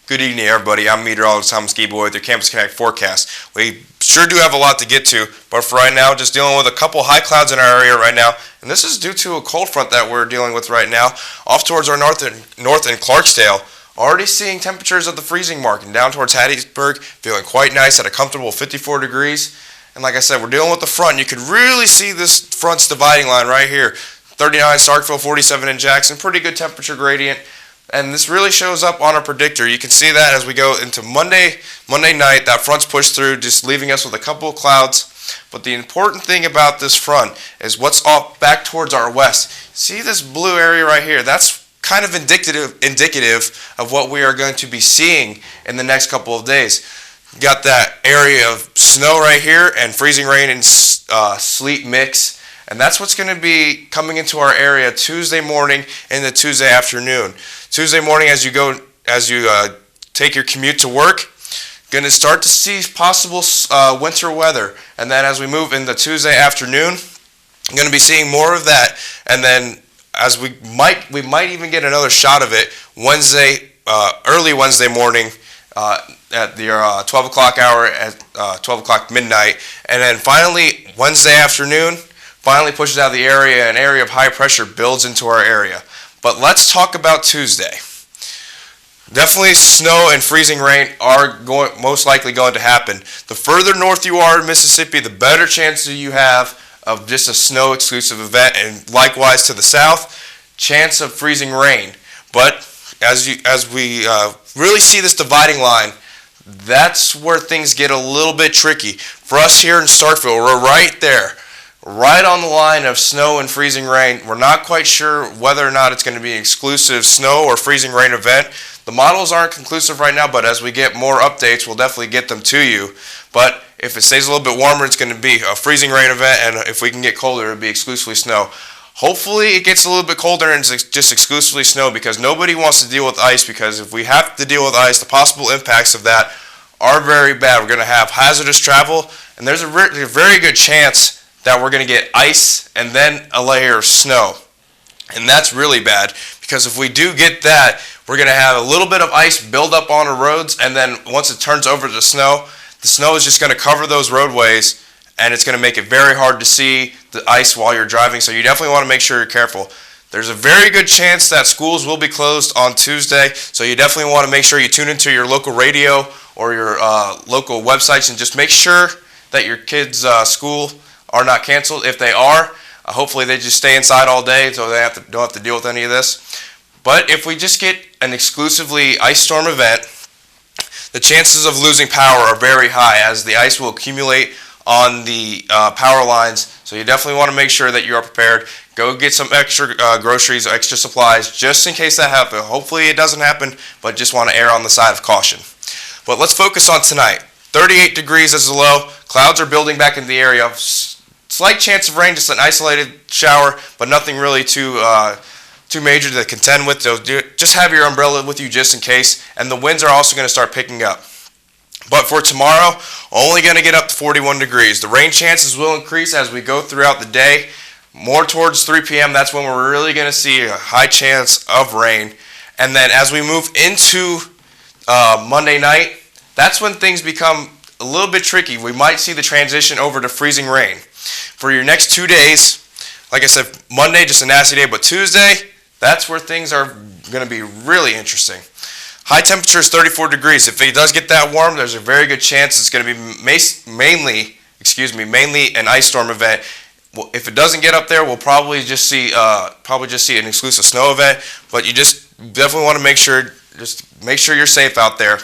Good evening, everybody. I'm meteorologist Geboy with your Campus Connect forecast. We sure do have a lot to get to, but for right now, just dealing with a couple high clouds in our area right now, and this is due to a cold front that we're dealing with right now, off towards our north in Clarksdale. Already seeing temperatures at the freezing mark, and down towards Hattiesburg, feeling quite nice at a comfortable 54 degrees. And like I said, we're dealing with the front. You can really see this front's dividing line right here. 39 Starkville, 47 in Jackson, pretty good temperature gradient. And this really shows up on our predictor. You can see that as we go into Monday night, that front's pushed through, just leaving us with a couple of clouds. But the important thing about this front is what's off back towards our west. See this blue area right here? That's kind of indicative of what we are going to be seeing in the next couple of days. You got that area of snow right here and freezing rain and sleet mix. And that's what's going to be coming into our area Tuesday morning and the Tuesday afternoon. Tuesday morning, as you take your commute to work, going to start to see possible winter weather. And then as we move into Tuesday afternoon, I'm going to be seeing more of that. And then as we might even get another shot of it early Wednesday morning at the 12 o'clock hour at 12 o'clock midnight. And then finally Wednesday afternoon, finally pushes out of the area, an area of high pressure builds into our area. But let's talk about Tuesday. Definitely snow and freezing rain are most likely going to happen. The further north you are in Mississippi, the better chances you have of just a snow exclusive event, and likewise to the south, chance of freezing rain. But as we really see this dividing line, that's where things get a little bit tricky. For us here in Starkville, we're right there. Right on the line of snow and freezing rain. We're not quite sure whether or not it's going to be an exclusive snow or freezing rain event. The models aren't conclusive right now, but as we get more updates, we'll definitely get them to you. But if it stays a little bit warmer, it's going to be a freezing rain event, and if we can get colder, it'll be exclusively snow. Hopefully it gets a little bit colder and it's just exclusively snow, because nobody wants to deal with ice, because if we have to deal with ice, the possible impacts of that are very bad. We're going to have hazardous travel, and there's a very good chance that we're going to get ice and then a layer of snow. And that's really bad, because if we do get that, we're going to have a little bit of ice build up on our roads, and then once it turns over to the snow is just going to cover those roadways, and it's going to make it very hard to see the ice while you're driving. So you definitely want to make sure you're careful. There's a very good chance that schools will be closed on Tuesday, so you definitely want to make sure you tune into your local radio or your local websites and just make sure that your kids' school are not canceled. If they are, hopefully they just stay inside all day so they don't have to deal with any of this. But if we just get an exclusively ice storm event, the chances of losing power are very high, as the ice will accumulate on the power lines. So you definitely want to make sure that you are prepared. Go get some extra groceries, extra supplies, just in case that happens. Hopefully it doesn't happen, but just want to err on the side of caution. But let's focus on tonight. 38 degrees as the low. Clouds are building back in the area. Slight chance of rain, just an isolated shower, but nothing really too major to contend with. So just have your umbrella with you just in case. And the winds are also going to start picking up. But for tomorrow, only going to get up to 41 degrees. The rain chances will increase as we go throughout the day. More towards 3 p.m., that's when we're really going to see a high chance of rain. And then as we move into Monday night, that's when things become a little bit tricky. We might see the transition over to freezing rain. For your next 2 days, like I said, Monday, just a nasty day, but Tuesday, that's where things are going to be really interesting. High temperature is 34 degrees. If it does get that warm, there's a very good chance it's going to be mainly an ice storm event. Well, if it doesn't get up there, we'll probably just see an exclusive snow event. But you just definitely want to make sure you're safe out there.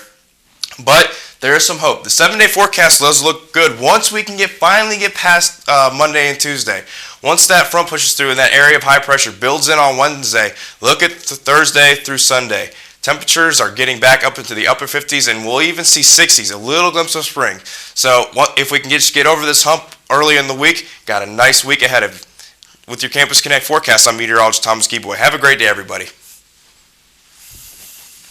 But there is some hope. The 7-day forecast does look good once we can finally get past Monday and Tuesday. Once that front pushes through and that area of high pressure builds in on Wednesday, look at Thursday through Sunday. Temperatures are getting back up into the upper 50s, and we'll even see 60s, a little glimpse of spring. So if we can just get over this hump early in the week, got a nice week ahead of you. With your Campus Connect forecast, I'm meteorologist Thomas Geboy. Have a great day, everybody.